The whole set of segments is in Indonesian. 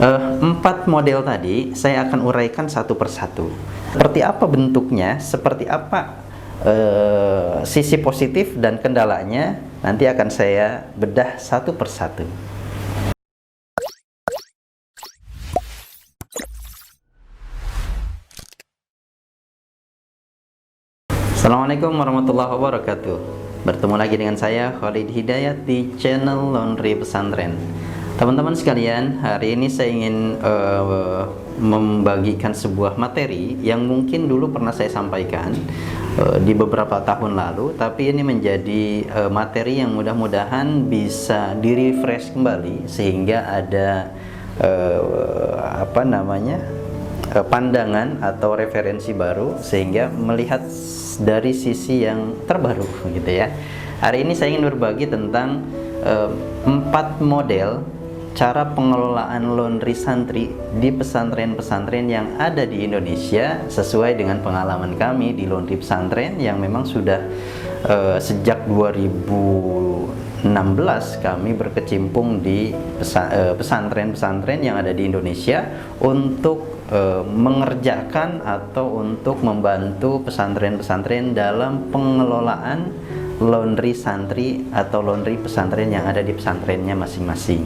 Empat model tadi saya akan uraikan satu persatu. Seperti apa bentuknya, seperti apa sisi positif dan kendalanya, nanti akan saya bedah satu persatu. Assalamualaikum warahmatullahi wabarakatuh. Bertemu lagi dengan saya Khalid Hidayat di channel Laundry Pesantren. Teman-teman sekalian, hari ini saya ingin membagikan sebuah materi yang mungkin dulu pernah saya sampaikan di beberapa tahun lalu, tapi ini menjadi materi yang mudah-mudahan bisa di-refresh kembali sehingga ada pandangan atau referensi baru, sehingga melihat dari sisi yang terbaru gitu ya. Hari ini saya ingin berbagi tentang 4 model cara pengelolaan laundry santri di pesantren-pesantren yang ada di Indonesia, sesuai dengan pengalaman kami di laundry pesantren yang memang sudah sejak 2016 kami berkecimpung di pesantren-pesantren yang ada di Indonesia untuk mengerjakan atau untuk membantu pesantren-pesantren dalam pengelolaan laundry santri atau laundry pesantren yang ada di pesantrennya masing-masing.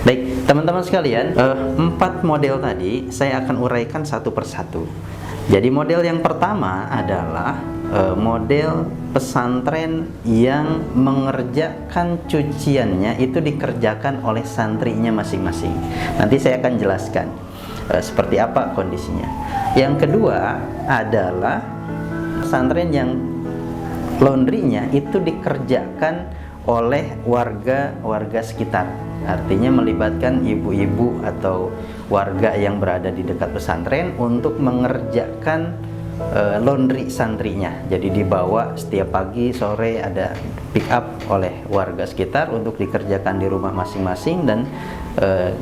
Baik, teman-teman sekalian, 4 model tadi saya akan uraikan satu persatu. Jadi model yang pertama adalah model pesantren yang mengerjakan cuciannya itu dikerjakan oleh santrinya masing-masing. Nanti saya akan jelaskan seperti apa kondisinya. Yang kedua adalah pesantren yang laundrynya itu dikerjakan oleh warga sekitar, artinya melibatkan ibu-ibu atau warga yang berada di dekat pesantren untuk mengerjakan laundry santrinya. Jadi dibawa setiap pagi sore, ada pick up oleh warga sekitar untuk dikerjakan di rumah masing-masing dan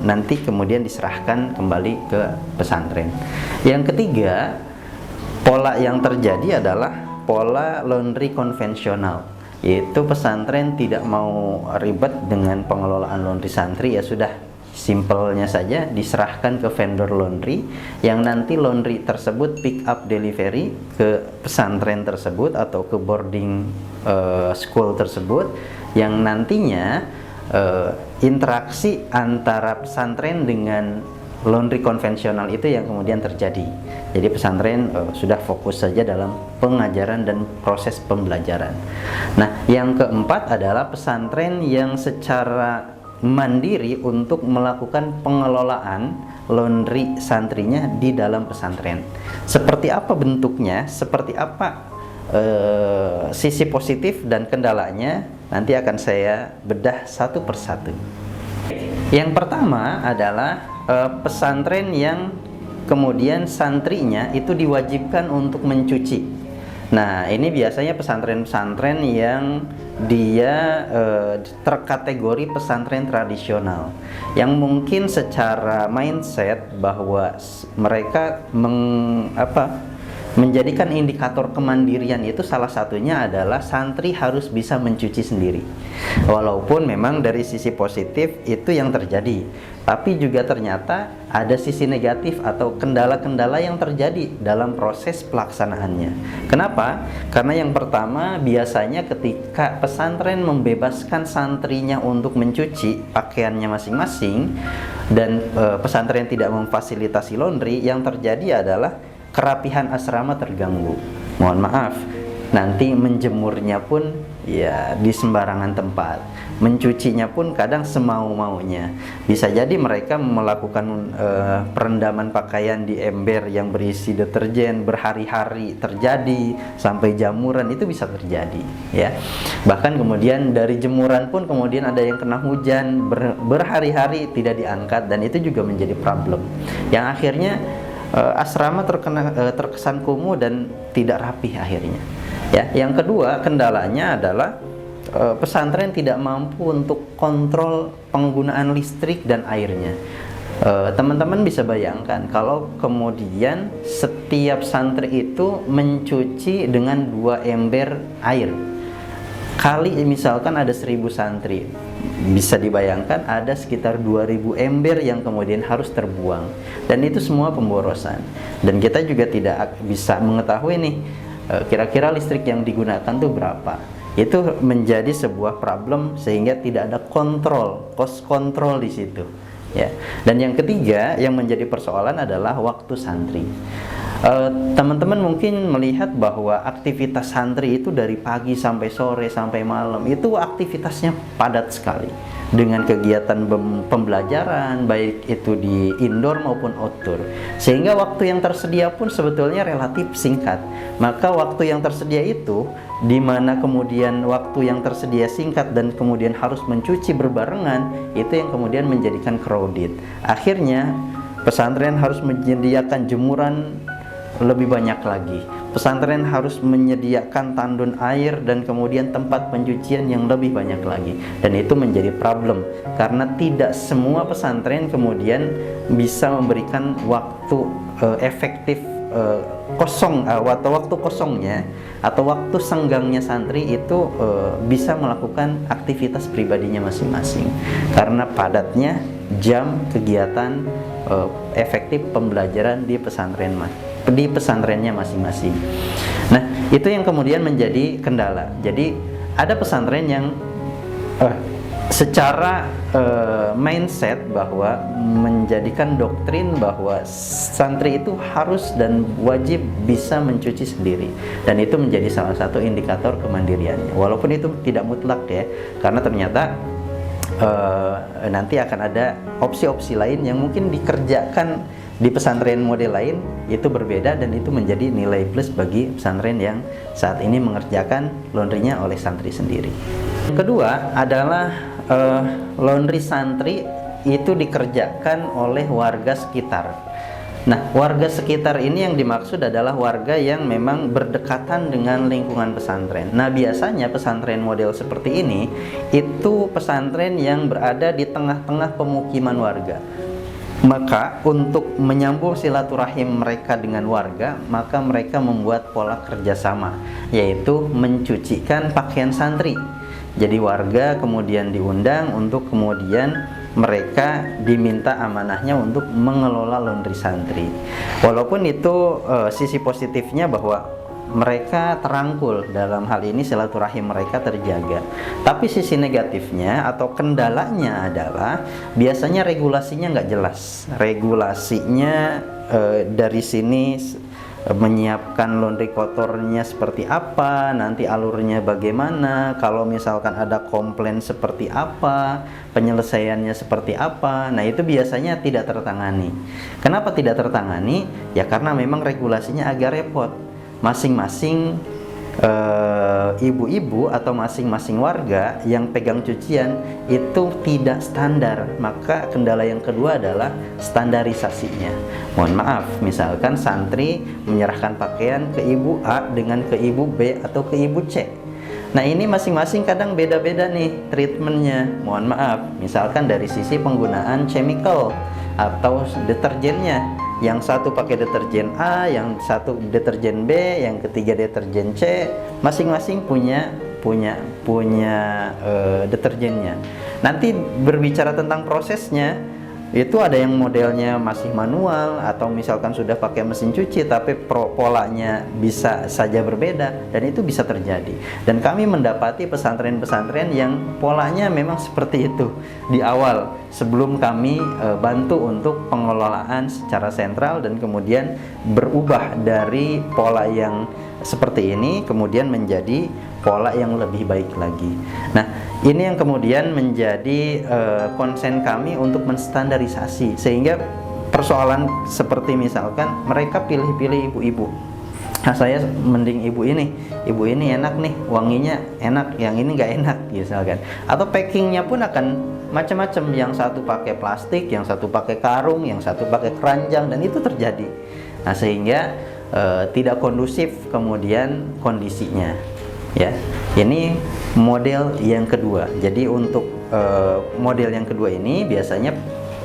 nanti kemudian diserahkan kembali ke pesantren. Yang ketiga, pola yang terjadi adalah pola laundry konvensional, yaitu pesantren tidak mau ribet dengan pengelolaan laundry santri, ya sudah, simpelnya saja diserahkan ke vendor laundry yang nanti laundry tersebut pick up delivery ke pesantren tersebut atau ke boarding school tersebut, yang nantinya interaksi antara pesantren dengan laundry konvensional itu yang kemudian terjadi. Jadi pesantren sudah fokus saja dalam pengajaran dan proses pembelajaran. Nah, yang keempat adalah pesantren yang secara mandiri untuk melakukan pengelolaan laundry santrinya di dalam pesantren. Seperti apa bentuknya, seperti apa sisi positif dan kendalanya, nanti akan saya bedah satu persatu. Yang pertama adalah pesantren yang kemudian santrinya itu diwajibkan untuk mencuci. Nah, ini biasanya pesantren-pesantren yang dia terkategori pesantren tradisional, yang mungkin secara mindset bahwa mereka menjadikan indikator kemandirian itu salah satunya adalah santri harus bisa mencuci sendiri. Walaupun memang dari sisi positif itu yang terjadi, tapi juga ternyata ada sisi negatif atau kendala-kendala yang terjadi dalam proses pelaksanaannya. Kenapa? Karena yang pertama, biasanya ketika pesantren membebaskan santrinya untuk mencuci pakaiannya masing-masing dan pesantren tidak memfasilitasi laundry, yang terjadi adalah kerapihan asrama terganggu. Mohon maaf, nanti menjemurnya pun ya di sembarangan tempat, mencucinya pun kadang semau-maunya. Bisa jadi mereka melakukan perendaman pakaian di ember yang berisi deterjen berhari-hari, terjadi sampai jamuran, itu bisa terjadi ya. Bahkan kemudian dari jemuran pun kemudian ada yang kena hujan berhari-hari tidak diangkat, dan itu juga menjadi problem yang akhirnya asrama terkesan kumuh dan tidak rapi akhirnya. Ya, yang kedua kendalanya adalah pesantren tidak mampu untuk kontrol penggunaan listrik dan airnya. Teman-teman bisa bayangkan kalau kemudian setiap santri itu mencuci dengan 2 ember air. Kali misalkan ada 1000 santri, bisa dibayangkan ada sekitar 2000 ember yang kemudian harus terbuang, dan itu semua pemborosan. Dan kita juga tidak bisa mengetahui nih kira-kira listrik yang digunakan tuh berapa. Itu menjadi sebuah problem sehingga tidak ada kontrol, cost control di situ. Ya. Dan yang ketiga yang menjadi persoalan adalah waktu santri. Teman-teman mungkin melihat bahwa aktivitas santri itu dari pagi sampai sore sampai malam itu aktivitasnya padat sekali dengan kegiatan pembelajaran, baik itu di indoor maupun outdoor, sehingga waktu yang tersedia pun sebetulnya relatif singkat. Maka waktu yang tersedia itu, di mana kemudian waktu yang tersedia singkat dan kemudian harus mencuci berbarengan, itu yang kemudian menjadikan crowded. Akhirnya pesantren harus menyediakan jemuran lebih banyak lagi. Pesantren harus menyediakan tandun air dan kemudian tempat pencucian yang lebih banyak lagi. Dan itu menjadi problem karena tidak semua pesantren kemudian bisa memberikan waktu efektif kosong atau waktu kosongnya atau waktu senggangnya santri itu bisa melakukan aktivitas pribadinya masing-masing karena padatnya jam kegiatan efektif pembelajaran di pesantrennya masing-masing. Nah, itu yang kemudian menjadi kendala. Jadi ada pesantren yang secara mindset bahwa menjadikan doktrin bahwa santri itu harus dan wajib bisa mencuci sendiri, dan itu menjadi salah satu indikator kemandiriannya. Walaupun itu tidak mutlak ya, karena ternyata nanti akan ada opsi-opsi lain yang mungkin dikerjakan di pesantren model lain itu berbeda, dan itu menjadi nilai plus bagi pesantren yang saat ini mengerjakan laundrynya oleh santri sendiri. Yang kedua adalah laundry santri itu dikerjakan oleh warga sekitar. Nah, warga sekitar ini yang dimaksud adalah warga yang memang berdekatan dengan lingkungan pesantren. Nah, biasanya pesantren model seperti ini itu pesantren yang berada di tengah-tengah pemukiman warga. Maka untuk menyambung silaturahim mereka dengan warga, maka mereka membuat pola kerjasama, yaitu mencucikan pakaian santri. Jadi warga kemudian diundang untuk kemudian mereka diminta amanahnya untuk mengelola laundry santri. Walaupun itu sisi positifnya bahwa mereka terangkul, dalam hal ini silaturahim mereka terjaga. Tapi sisi negatifnya atau kendalanya adalah biasanya regulasinya nggak jelas. Regulasinya dari sini menyiapkan laundry kotornya seperti apa, nanti alurnya bagaimana, kalau misalkan ada komplain seperti apa, penyelesaiannya seperti apa. Nah, itu biasanya tidak tertangani. Kenapa tidak tertangani? Ya karena memang regulasinya agak repot. Masing-masing ibu-ibu atau masing-masing warga yang pegang cucian itu tidak standar. Maka kendala yang kedua adalah standarisasinya. Mohon maaf, misalkan santri menyerahkan pakaian ke ibu A dengan ke ibu B atau ke ibu C. Nah, ini masing-masing kadang beda-beda nih treatmentnya. Mohon maaf, misalkan dari sisi penggunaan chemical atau deterjennya. Yang satu pakai deterjen A, yang satu deterjen B, yang ketiga deterjen C. Masing-masing punya deterjennya. Nanti berbicara tentang prosesnya, itu ada yang modelnya masih manual atau misalkan sudah pakai mesin cuci tapi polanya bisa saja berbeda, dan itu bisa terjadi. Dan kami mendapati pesantren-pesantren yang polanya memang seperti itu di awal sebelum kami bantu untuk pengelolaan secara sentral, dan kemudian berubah dari pola yang seperti ini kemudian menjadi pola yang lebih baik lagi. Nah, ini yang kemudian menjadi konsen kami untuk menstandarisasi, sehingga persoalan seperti misalkan mereka pilih-pilih ibu-ibu. Nah, saya mending ibu ini enak nih, wanginya enak, yang ini nggak enak misalkan. Atau packingnya pun akan macam-macam, yang satu pakai plastik, yang satu pakai karung, yang satu pakai keranjang, dan itu terjadi. Nah, sehingga tidak kondusif kemudian kondisinya. Ya, ini model yang kedua. Jadi untuk model yang kedua ini biasanya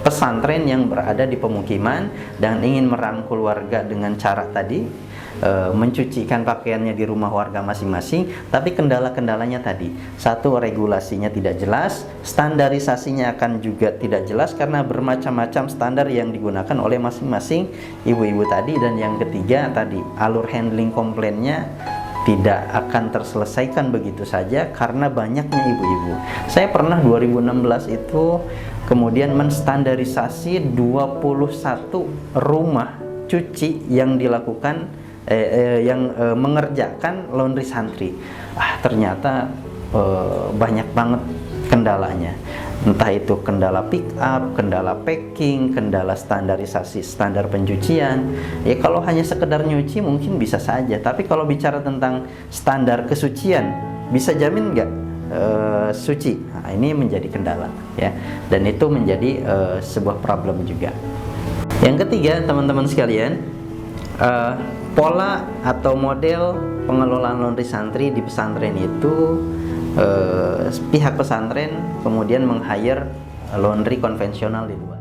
pesantren yang berada di pemukiman dan ingin merangkul warga dengan cara tadi mencucikan pakaiannya di rumah warga masing-masing, tapi kendala-kendalanya tadi, satu, regulasinya tidak jelas, standarisasinya akan juga tidak jelas karena bermacam-macam standar yang digunakan oleh masing-masing ibu-ibu tadi, dan yang ketiga tadi, alur handling komplainnya tidak akan terselesaikan begitu saja karena banyaknya ibu-ibu. Saya pernah 2016 itu kemudian menstandarisasi 21 rumah cuci yang dilakukan mengerjakan laundry santri. Ternyata banyak banget kendalanya. Entah itu kendala pick up, kendala packing, kendala standarisasi standar pencucian. Ya kalau hanya sekedar nyuci mungkin bisa saja, tapi kalau bicara tentang standar kesucian, bisa jamin nggak suci? Nah, ini menjadi kendala ya, dan itu menjadi sebuah problem juga. Yang ketiga, teman-teman sekalian, pola atau model pengelolaan laundry santri di pesantren itu, pihak pesantren kemudian meng-hire laundry konvensional di luar.